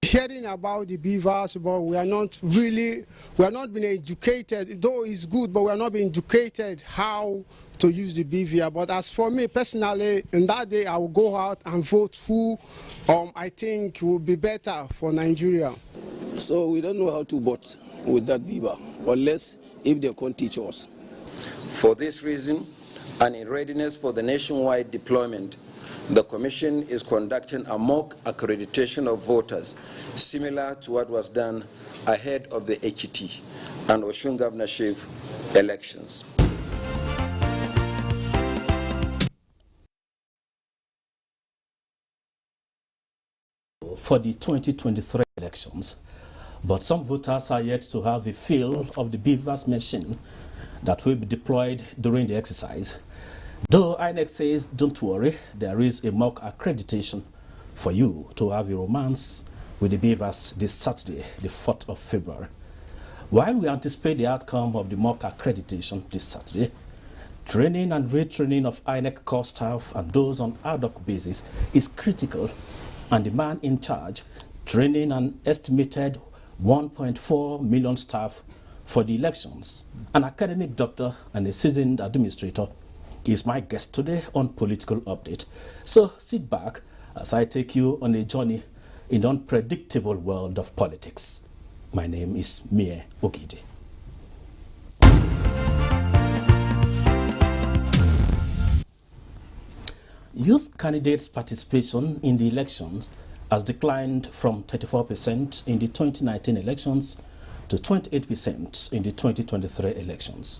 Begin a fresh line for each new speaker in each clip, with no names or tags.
Hearing about the beavers, but we are not being educated, though it's good, but we are not being educated how to use the BVR. But as for me personally, in that day, I will go out and vote who I think will be better for Nigeria.
So we don't know how to vote with that beaver, unless if they can't teach us.
For this reason, and in readiness for the nationwide deployment, the Commission is conducting a mock accreditation of voters, similar to what was done ahead of the Ekiti and Osun governorship elections.
For the 2023 elections, but some voters are yet to have a feel of the beavers machine that will be deployed during the exercise. Though INEC says, don't worry, there is a mock accreditation for you to have a romance with the beavers this Saturday, the 4th of February. While we anticipate the outcome of the mock accreditation this Saturday, training and retraining of INEC core staff and those on ad hoc basis is critical, and the man in charge training an estimated 1.4 million staff for the elections, an academic doctor and a seasoned administrator, is my guest today on Political Update. So sit back as I take you on a journey in the unpredictable world of politics. My name is Mie Ogidi. Youth candidates' participation in the elections has declined from 34% in the 2019 elections to 28% in the 2023 elections.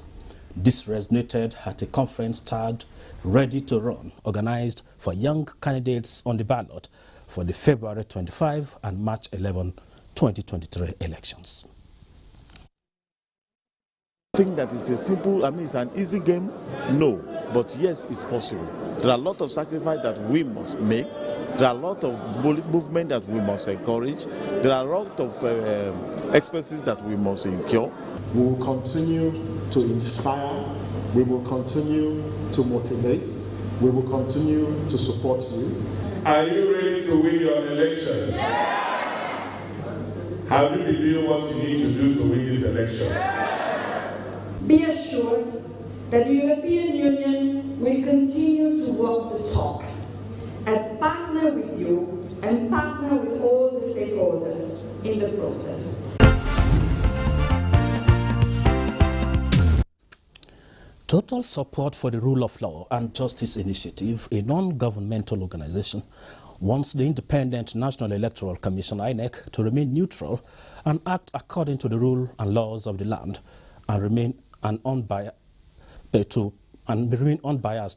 This resonated at a conference tagged Ready to Run, organized for young candidates on the ballot for the February 25 and March 11, 2023 elections.
I think that is a simple, it's an easy game, no, but yes, it's possible. There are a lot of sacrifice that we must make. There are a lot of movement that we must encourage. There are a lot of expenses that we must incur.
We will continue to inspire. We will continue to motivate. We will continue to support you.
Are you ready to win your elections? Yes. Have you been doing what you need to do to win this election? Yes.
Be assured that the European Union will continue to walk the talk and partner with you and partner with all the stakeholders in the process.
Total support for the Rule of Law and Justice Initiative, a non-governmental organization, wants the Independent National Electoral Commission, INEC, to remain neutral and act according to the rule and laws of the land and remain unbiased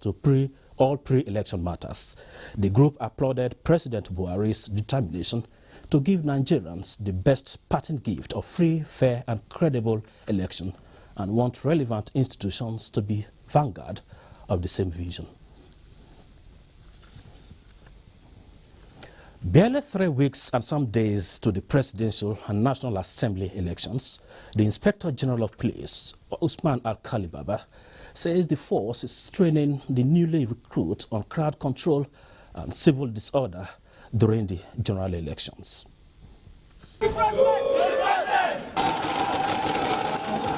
to all pre-election matters. The group applauded President Buhari's determination to give Nigerians the best parting gift of free, fair and credible election, and want relevant institutions to be vanguard of the same vision. Barely 3 weeks and some days to the Presidential and National Assembly elections, the Inspector General of Police, Usman Alkali Baba, says the force is training the newly recruits on crowd control and civil disorder during the general elections.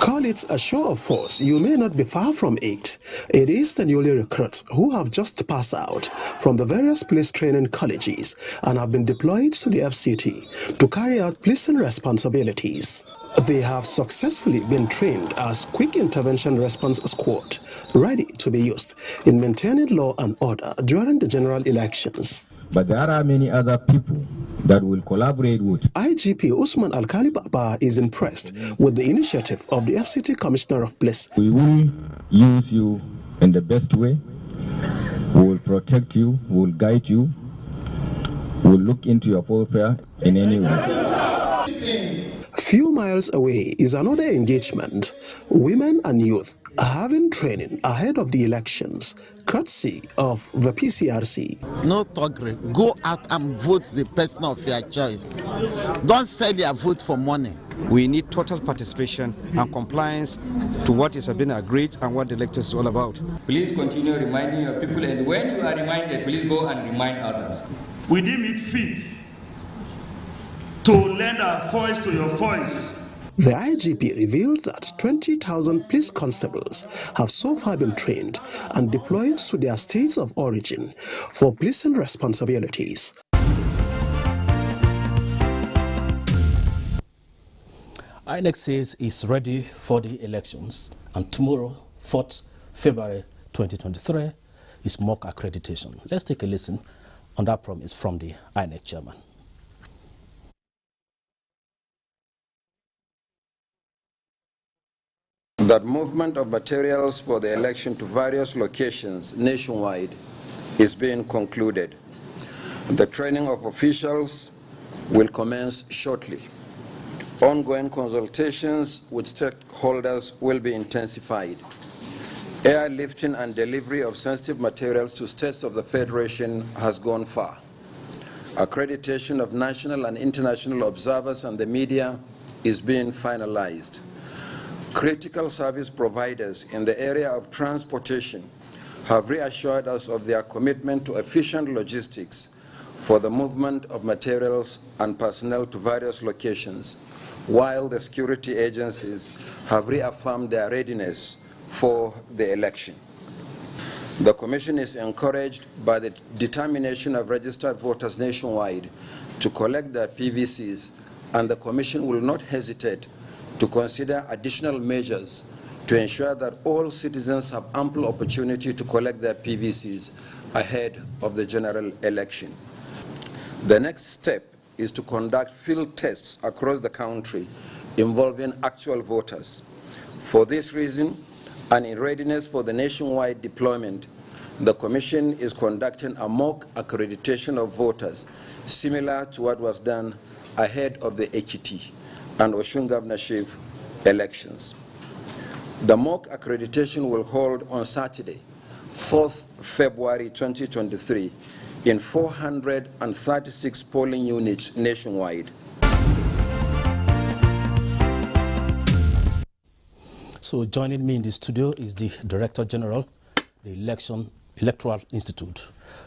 Call it a show of force, you may not be far from it. It is the newly recruits who have just passed out from the various police training colleges and have been deployed to the FCT to carry out policing responsibilities. They have successfully been trained as Quick Intervention Response Squad, ready to be used in maintaining law and order during the general elections.
But there are many other people that will collaborate with.
IGP Usman Alkali Baba is impressed with the initiative of the FCT Commissioner of Police.
We will use you in the best way. We will protect you, we will guide you, we will look into your welfare in any way.
Few miles away is another engagement. Women and youth having training ahead of the elections, courtesy of the PCRC.
No thuggery. Go out and vote the person of your choice. Don't sell your vote for money.
We need total participation and compliance to what is been agreed and what the elections is all about.
Please continue reminding your people, and when you are reminded, please go and remind others.
We deem it fit
to lend our voice to your voice.
The IGP revealed that 20,000 police constables have so far been trained and deployed to their states of origin for policing responsibilities.
INEC says it's ready for the elections, and tomorrow, 4th February 2023, is mock accreditation. Let's take a listen on that promise from the INEC chairman.
That movement of materials for the election to various locations nationwide is being concluded. The training of officials will commence shortly. Ongoing consultations with stakeholders will be intensified. Airlifting and delivery of sensitive materials to states of the Federation has gone far. Accreditation of national and international observers and the media is being finalized. Critical service providers in the area of transportation have reassured us of their commitment to efficient logistics for the movement of materials and personnel to various locations, while the security agencies have reaffirmed their readiness for the election. The Commission is encouraged by the determination of registered voters nationwide to collect their PVCs, and the Commission will not hesitate to consider additional measures to ensure that all citizens have ample opportunity to collect their PVCs ahead of the general election. The next step is to conduct field tests across the country involving actual voters. For this reason, and in readiness for the nationwide deployment, the Commission is conducting a mock accreditation of voters, similar to what was done ahead of the Ekiti and Osun governorship elections. The mock accreditation will hold on Saturday, 4th February 2023, in 436 polling units nationwide.
So joining me in the studio is the Director General, the Electoral Institute,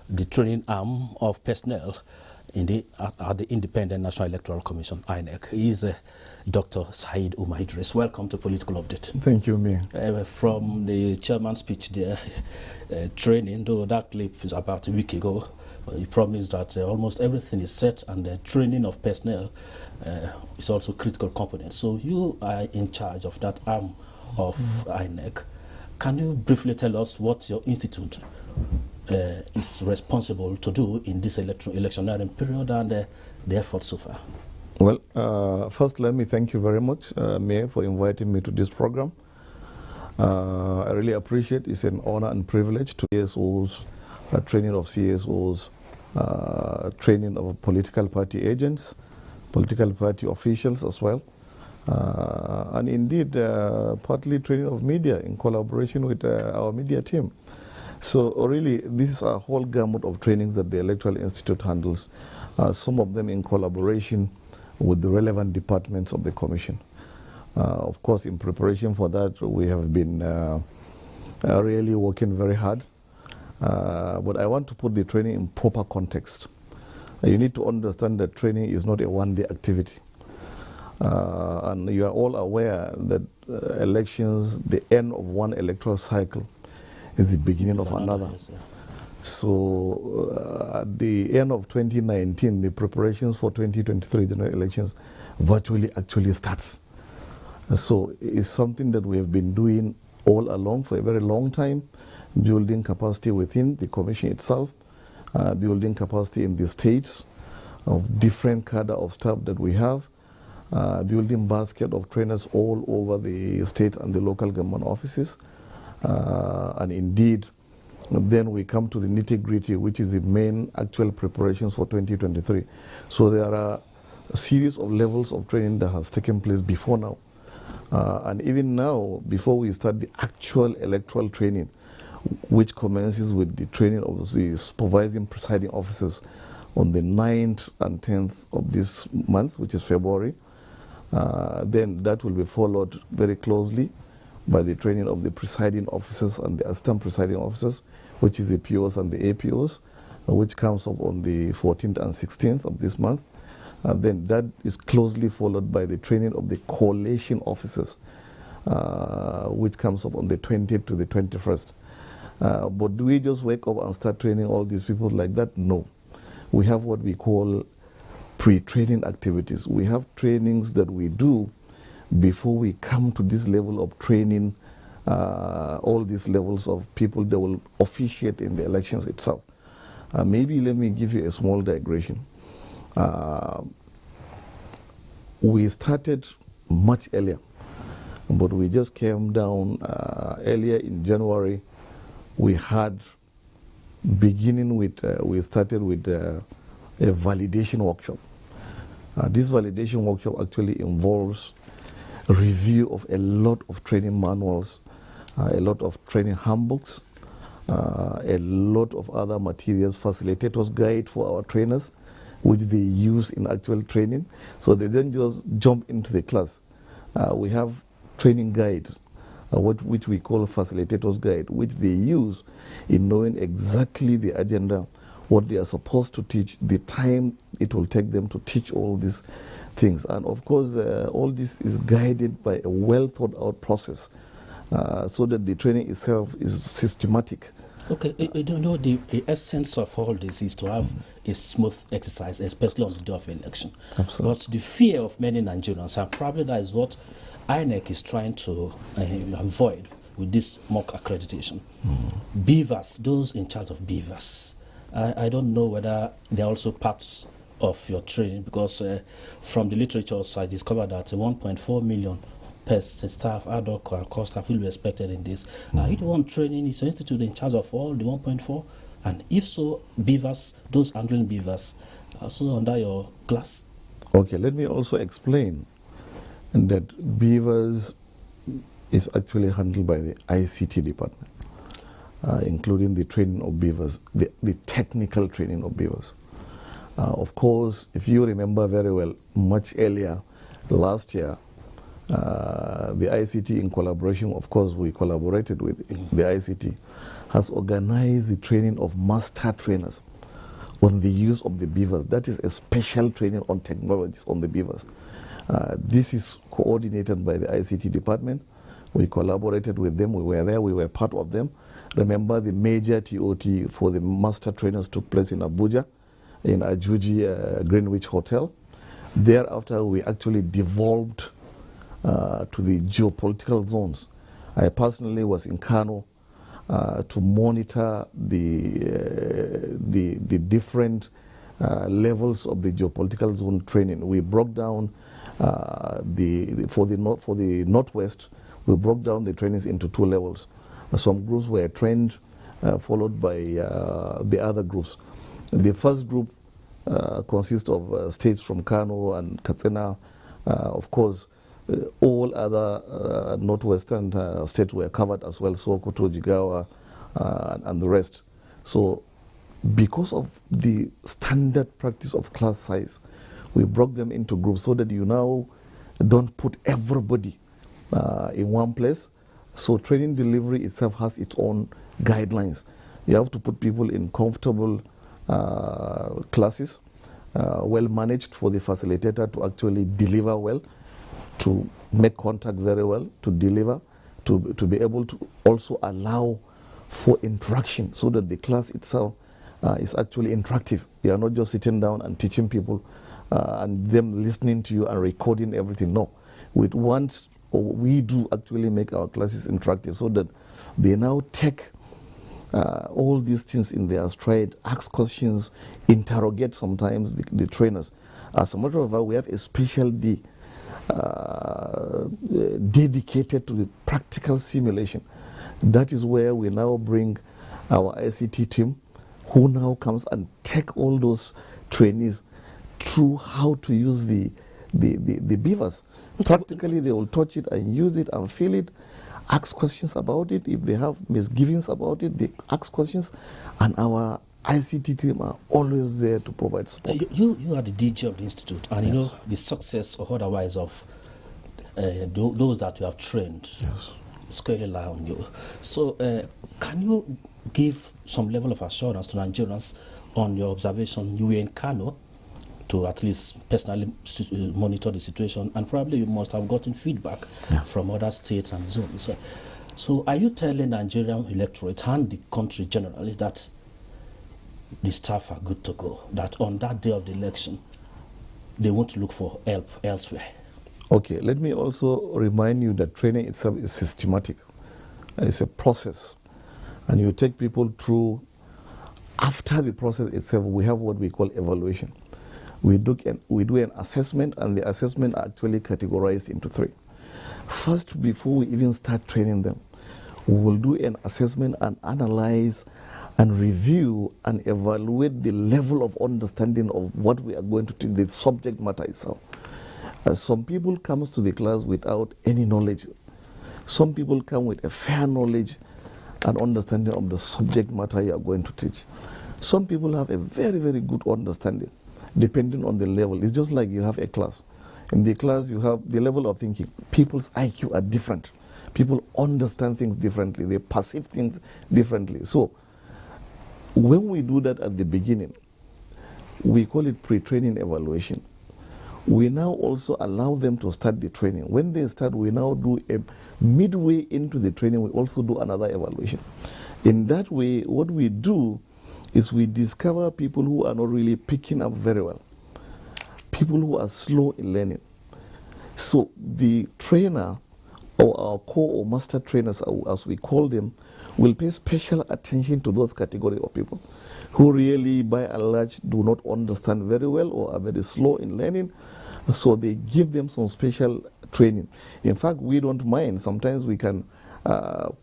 the training arm of personnel at the Independent National Electoral Commission, INEC. He is Dr. Said Umar Idris. Welcome to Political Update.
Thank you, Mir.
From the chairman's speech there, training, though that clip is about a week ago, he promised that almost everything is set, and the training of personnel is also a critical component. So you are in charge of that arm of INEC. Can you briefly tell us what your institute is responsible to do in this electionary period and the effort so far?
Well, first let me thank you very much, Mayor, for inviting me to this program. I really appreciate it. It's an honor and privilege to CSOs, training of CSOs, training of political party agents, political party officials as well, and indeed partly training of media in collaboration with our media team. So really, this is a whole gamut of trainings that the Electoral Institute handles, some of them in collaboration with the relevant departments of the Commission. Of course, in preparation for that, we have been really working very hard. But I want to put the training in proper context. You need to understand that training is not a one-day activity. And you are all aware that elections, the end of one electoral cycle, is the beginning of another.
Yes, yeah.
So at the end of 2019, the preparations for 2023 general elections virtually actually starts. So it's something that we have been doing all along for a very long time, building capacity within the Commission itself, building capacity in the states of different cadre of staff that we have, building basket of trainers all over the state and the local government offices. And indeed, then we come to the nitty-gritty, which is the main actual preparations for 2023. So there are a series of levels of training that has taken place before now. And even now, before we start the actual electoral training, which commences with the training of the supervising presiding officers on the 9th and 10th of this month, which is February, then that will be followed very closely by the training of the presiding officers and the assistant presiding officers, which is the POs and the APOs, which comes up on the 14th and 16th of this month. Then that is closely followed by the training of the collation officers, which comes up on the 20th to the 21st. But do we just wake up and start training all these people like that? No. We have what we call pre-training activities. We have trainings that we do before we come to this level of training all these levels of people that will officiate in the elections itself. Maybe let me give you a small digression. We started much earlier, but we just came down earlier in January. We had, beginning with, we started with a validation workshop. This validation workshop actually involves a review of a lot of training manuals, a lot of training handbooks, a lot of other materials, facilitators guide for our trainers, which they use in actual training. So they don't just jump into the class. We have training guides, which we call facilitators guide, which they use in knowing exactly the agenda, what they are supposed to teach, the time it will take them to teach all these things. And of course, all this is guided by a well thought out process, so that the training itself is systematic.
Okay, you don't know, the essence of all this is to have a smooth exercise, especially on the day of election.
Absolutely.
But the fear of many Nigerians, and probably that is what INEC is trying to avoid with this mock accreditation. Beavers, those in charge of beavers, I don't know whether they're also parts of your training, because from the literature I discovered that 1.4 million staff, adult and core staff will be expected in this. Are you the one training? Is your institute in charge of all the 1.4? And if so, beavers, those handling beavers, also under your class?
Okay, let me also explain that beavers is actually handled by the ICT department, including the training of beavers, the technical training of beavers. Of course, if you remember very well, much earlier last year, the ICT, in collaboration, of course, we collaborated with the ICT, has organized the training of master trainers on the use of the beavers. That is a special training on technologies on the beavers. This is coordinated by the ICT department. We collaborated with them. We were there. We were part of them. Remember, the major TOT for the master trainers took place in Abuja, in Abuja Greenwich Hotel. Thereafter, we actually devolved to the geopolitical zones. I personally was in Kano to monitor the different levels of the geopolitical zone training. We broke down for the Northwest. We broke down the trainings into two levels. Some groups were trained, followed by the other groups. The first group consists of states from Kano and Katsina. Of course, all other northwestern states were covered as well, Sokoto, Jigawa, and the rest. So because of the standard practice of class size, we broke them into groups so that you now don't put everybody in one place. So training delivery itself has its own guidelines. You have to put people in comfortable classes, well managed for the facilitator to actually deliver well, to make contact very well, to deliver, to be able to also allow for interaction so that the class itself is actually interactive. You are not just sitting down and teaching people and them listening to you and recording everything. No. We do actually make our classes interactive so that they now take all these things in their stride, ask questions, interrogate sometimes the trainers. As a matter of fact, we have a special day dedicated to the practical simulation. That is where we now bring our ICT team, who now comes and take all those trainees through how to use the beavers. Practically, they will touch it and use it and feel it, ask questions about it. If they have misgivings about it, they ask questions, and our ICT team are always there to provide support.
You are the DG of the institute, and you know the success or otherwise of those that you have trained.
Yes.
Squarely lie on you. So, can you give some level of assurance to Nigerians on your observation? You were in Kano to at least personally monitor the situation, and probably you must have gotten feedback from other states and zones. So are you telling Nigerian electorate and the country generally that the staff are good to go, that on that day of the election, they won't look for help elsewhere?
Okay, let me also remind you that training itself is systematic. It's a process. And you take people through. After the process itself, we have what we call evaluation. We do an assessment, and the assessment are actually categorized into 3. First, before we even start training them, we will do an assessment and analyze and review and evaluate the level of understanding of what we are going to teach, the subject matter itself. Some people come to the class without any knowledge. Some people come with a fair knowledge and understanding of the subject matter you are going to teach. Some people have a very, very good understanding, depending on the level. It's just like you have a class. In the class, you have the level of thinking. People's IQ are different. People understand things differently. They perceive things differently. So when we do that at the beginning, we call it pre-training evaluation. We now also allow them to start the training. When they start, we now do a midway into the training, we also do another evaluation. In that way, what we do is we discover people who are not really picking up very well, people who are slow in learning. So the trainer, or our core or master trainers, as we call them, will pay special attention to those categories of people who really, by and large, do not understand very well or are very slow in learning. So they give them some special training. In fact, we don't mind. Sometimes we can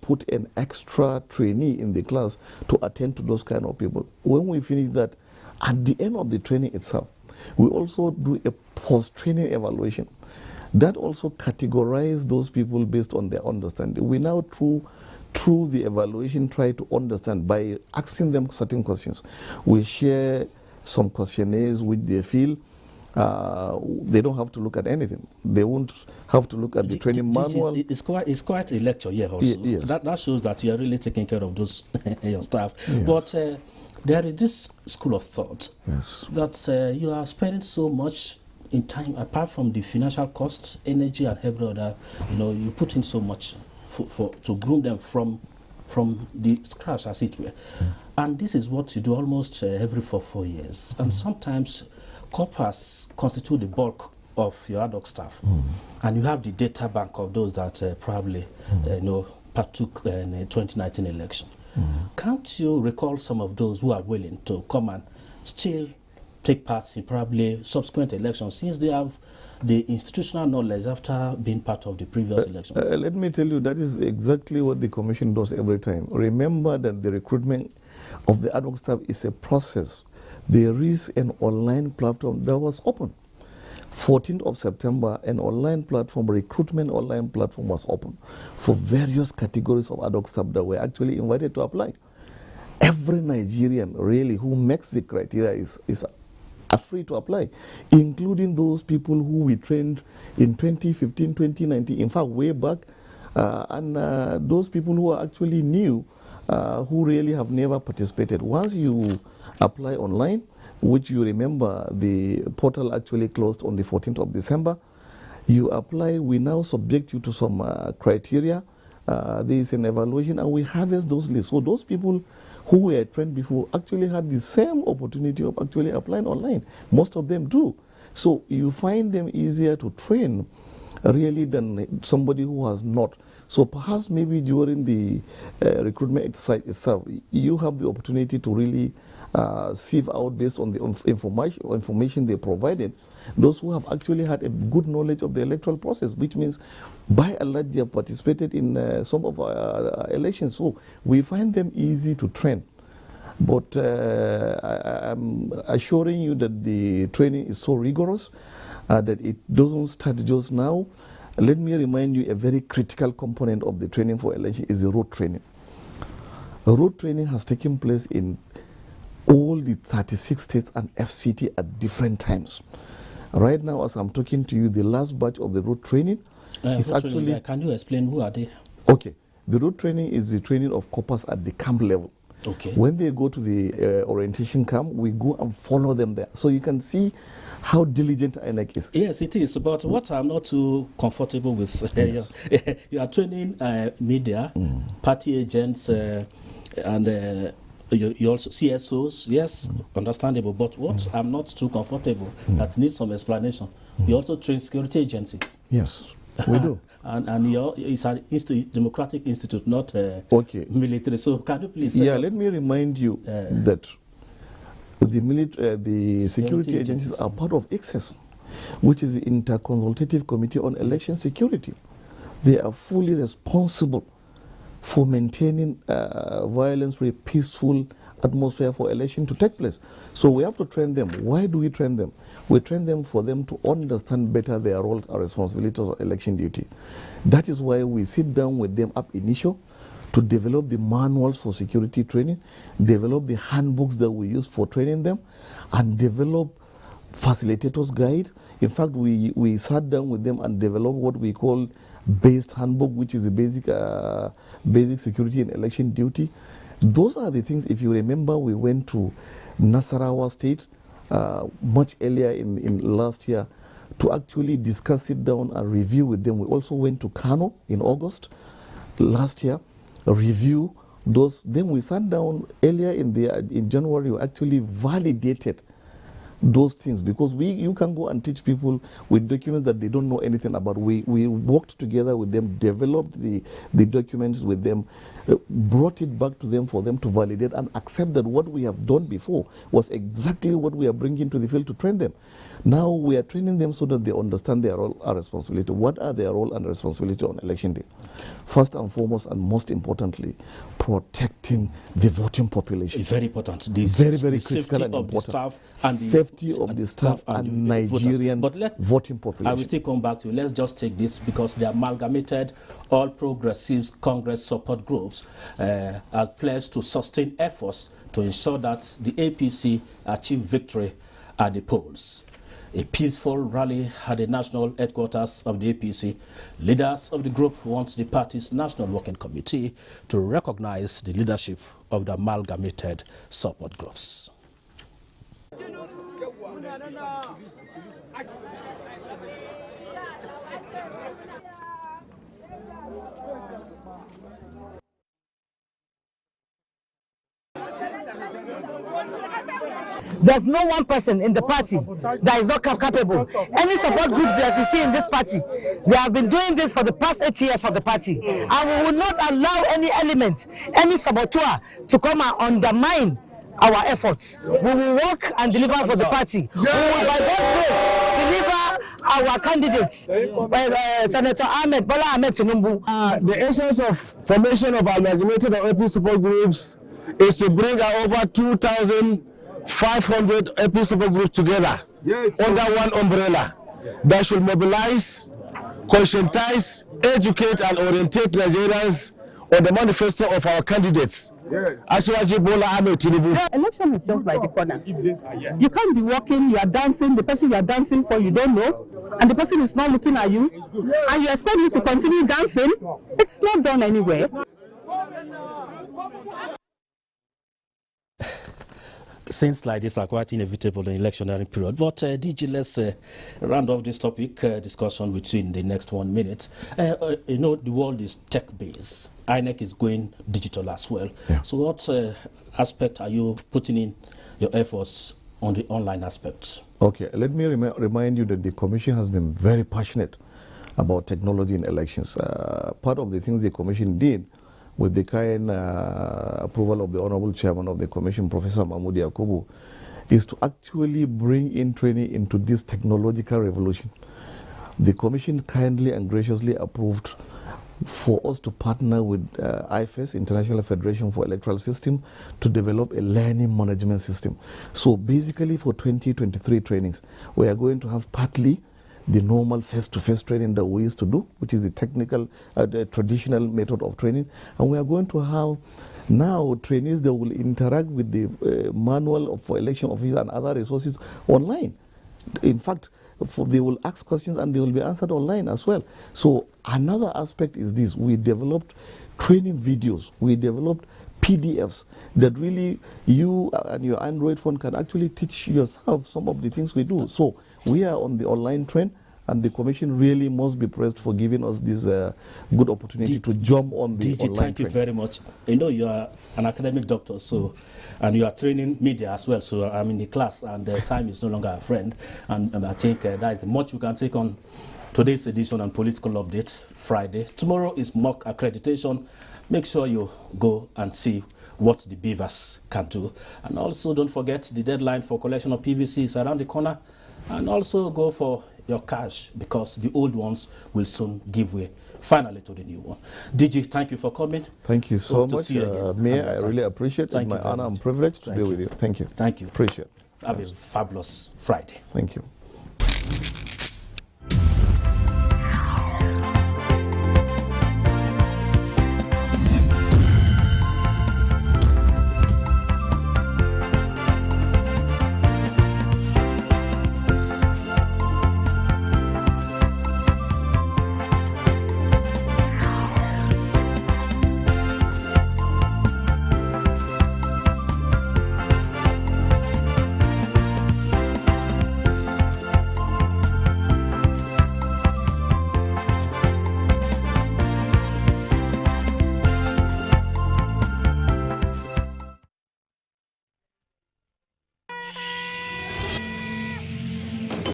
put an extra trainee in the class to attend to those kind of people. When we finish that, at the end of the training itself, we also do a post-training evaluation. That also categorizes those people based on their understanding. We now, through the evaluation, try to understand by asking them certain questions. We share some questionnaires which they feel they don't have to look at anything. They won't have to look at the training manual.
It's quite a lecture here also.
Yes.
That shows that you are really taking care of those your staff.
Yes.
But there is this school of thought
that
you are spending so much in time, apart from the financial costs, energy and every other, you put in so much to groom them from the scratch, as it were. And this is what you do almost every 4 years. And sometimes corpers constitute the bulk of your ad hoc staff. And you have the data bank of those that probably partook in the 2019 election. Can't you recall some of those who are willing to come and still take part in probably subsequent elections, since they have the institutional knowledge after being part of the previous election?
Let me tell you, that is exactly what the commission does every time. Remember that the recruitment of the ad hoc staff is a process. There is an online platform that was open. 14th of September, an online platform, recruitment online platform was open for various categories of ad hoc staff that were actually invited to apply. Every Nigerian really who makes the criteria is free to apply, including those people who we trained in 2015, 2019, in fact, way back, and those people who are actually new, who really have never participated. Once you apply online, which you remember the portal actually closed on the 14th of December, you apply, we now subject you to some criteria. There is an evaluation, and we harvest those lists. So those people who were trained before actually had the same opportunity of actually applying online. Most of them do. So you find them easier to train really than somebody who has not. So perhaps maybe during the recruitment exercise itself, you have the opportunity to really sieve out based on the information they provided, those who have actually had a good knowledge of the electoral process, which means by and large they have participated in some of our elections. So we find them easy to train. But I'm assuring you that the training is so rigorous that it doesn't start just now. Let me remind you, a very critical component of the training for election is the road training. Road training has taken place in all the 36 states and FCT at different times. Right now, as I'm talking to you, the last batch of the road training is actually...
Training, can you explain who are they?
Okay. The road training is the training of corpers at the camp level.
Okay.
When they go to the orientation camp, we go and follow them there. So you can see how diligent INEC is.
Yes, it is. But what I'm not too comfortable with,
Yes.
you are training media, party agents, and you also CSOs. Yes, understandable. But what I'm not too comfortable that needs some explanation. You also train security agencies.
Yes, we do.
and it's an democratic institute, not military. So can you please?
Let me remind you that the security agencies are part of ICSES, which is the Interconsultative Committee on Election Security. They are fully responsible for maintaining violence-free, peaceful atmosphere for election to take place. So we have to train them. Why do we train them? We train them for them to understand better their roles and responsibilities of election duty. That is why we sit down with them up initio to develop the manuals for security training, develop the handbooks that we use for training them, and develop facilitators guide. In fact, we sat down with them and developed what we call based handbook, which is a basic security and election duty. Those are the things. If you remember, we went to Nasarawa State much earlier in last year to actually discuss, sit down and review with them. We also went to Kano in August last year, review those. Then we sat down earlier in January. We actually validated those things, because you can go and teach people with documents that they don't know anything about. We worked together with them, developed the documents with them, brought it back to them for them to validate and accept that what we have done before was exactly what we are bringing to the field to train them. Now we are training them so that they understand their role and responsibility. What are their role and responsibility on election day? First and foremost, and most importantly, protecting the voting population.
It's very important.
Very critical and important.
The staff and
safety of the staff and Nigerian voting population.
I will still come back to you. Let's just take this, because the amalgamated All Progressives Congress support groups are pledged to sustain efforts to ensure that the APC achieve victory at the polls. A peaceful rally at the national headquarters of the APC. Leaders of the group want the party's National Working Committee to recognize the leadership of the amalgamated support groups.
There's no one person in the party that is not capable. Any support group that you see in this party, they have been doing this for the past 8 years for the party. And we will not allow any element, any saboteur to come and undermine our efforts. We will work and deliver for the party. We will, by God's grace, deliver our candidates, Senator Bola Ahmed Tinubu.
The essence of formation of amalgamated AP support groups is to bring over 2,500 AP support groups together under one umbrella that should mobilize, conscientize, educate, and orientate Nigerians on the manifesto of our candidates. Asiwaju Bola Ahmed Tinubu.
The election is just like the corner. You can't be walking, you are dancing, the person you are dancing for you don't know, and the person is not looking at you, and you expect you to continue dancing. It's not done anywhere.
Things like this are quite inevitable in electionary period. But DG, let's round off this topic discussion within the next 1 minute. You know, the world is tech-based. INEC is going digital as well. Yeah. So what aspect are you putting in your efforts on the online aspect?
Okay, let me remind you that the Commission has been very passionate about technology in elections. Part of the things the Commission did with the kind approval of the Honorable Chairman of the Commission, Professor Mahmoud Yakubu, is to actually bring in training into this technological revolution. The Commission kindly and graciously approved for us to partner with IFES, International Federation for Electoral System, to develop a learning management system. So basically for 2023 trainings, we are going to have partly the normal face-to-face training that we used to do, which is the technical, the traditional method of training. And we are going to have now trainees that will interact with the manual for election officers and other resources online. In fact, they will ask questions and they will be answered online as well. So another aspect is this: we developed training videos, we developed PDFs that really you and your Android phone can actually teach yourself some of the things we do. So We are on the online trend, and the Commission really must be praised for giving us this good opportunity to jump on the online
thank
trend.
You very much. You know, you are an academic doctor, so and you are training media as well, so I'm in the class, and time is no longer a friend, and I think that is much we can take on today's edition on Political Update Friday. Tomorrow is mock accreditation. Make sure you go and see what the beavers can do. And also don't forget the deadline for collection of PVC is around the corner. And also go for your cash, because the old ones will soon give way finally to the new one. DG, thank you for coming.
Thank you so much. Mayor, I really appreciate it. It's my honor and privilege to be with you. Thank you.
Thank you.
Appreciate it.
Have a fabulous Friday.
Thank you.